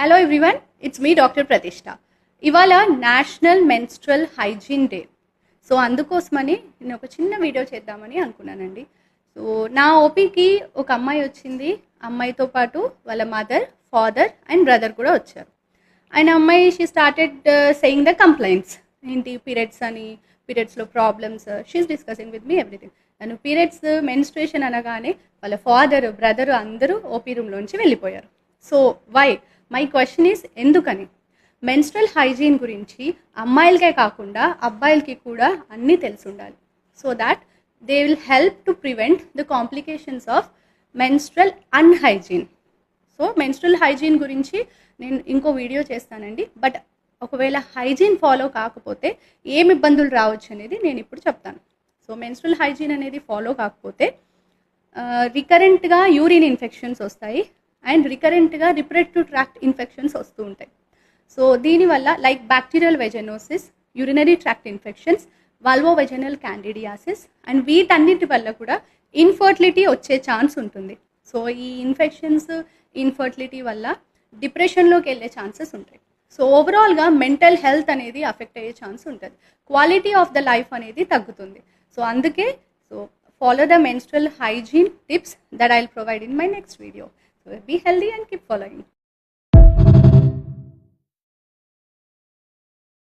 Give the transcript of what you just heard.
Hello everyone, it's me doctor ప్రతిష్ట. ఇవాళ national menstrual hygiene day. So అందుకోసమని నేను ఒక చిన్న వీడియో చేద్దామని అనుకున్నానండి. సో నా ఓపీకి ఒక అమ్మాయి వచ్చింది. అమ్మాయితో పాటు వాళ్ళ మదర్, ఫాదర్ అండ్ బ్రదర్ కూడా వచ్చారు. అండ్ అమ్మాయి she started saying the complaints. ఏంటి పీరియడ్స్ అని, పీరియడ్స్లో problems she's discussing with me everything. తను పీరియడ్స్ మెన్స్ట్రుయేషన్ అనగానే వాళ్ళ ఫాదర్, బ్రదర్ అందరూ ఓపీ రూమ్లోంచి వెళ్ళిపోయారు. So why? My question is ఎందుకని? మెన్స్ట్రల్ హైజీన్ గురించి అమ్మాయిలకే కాకుండా అబ్బాయిలకి కూడా అన్నీ తెలిసి ఉండాలి. So that they will help to prevent the complications of menstrual unhygiene. So menstrual hygiene గురించి నేను ఇంకో వీడియో చేస్తానండి. బట్ ఒకవేళ హైజీన్ ఫాలో కాకపోతే ఏమి ఇబ్బందులు రావచ్చు అనేది నేను ఇప్పుడు చెప్తాను. సో మెన్స్ట్రల్ హైజీన్ అనేది ఫాలో కాకపోతే రికరెంట్గా యూరిన్ ఇన్ఫెక్షన్స్ వస్తాయి అండ్ రికరెంట్గా రిప్రొడక్టివ్ ట్రాక్ట్ ఇన్ఫెక్షన్స్ వస్తూ ఉంటాయి. సో దీనివల్ల like bacterial vaginosis, urinary tract infections, vulvovaginal candidiasis and వీటన్నిటి వల్ల కూడా ఇన్ఫర్టిలిటీ వచ్చే ఛాన్స్ ఉంటుంది. సో ఈ ఇన్ఫెక్షన్స్, ఇన్ఫర్టిలిటీ వల్ల డిప్రెషన్లోకి వెళ్ళే ఛాన్సెస్ ఉంటాయి. సో ఓవరాల్గా మెంటల్ హెల్త్ అనేది అఫెక్ట్ అయ్యే ఛాన్స్ ఉంటుంది. క్వాలిటీ ఆఫ్ ద లైఫ్ అనేది తగ్గుతుంది. సో అందుకే follow the menstrual hygiene tips that I'll provide in my next video. So be healthy and keep following.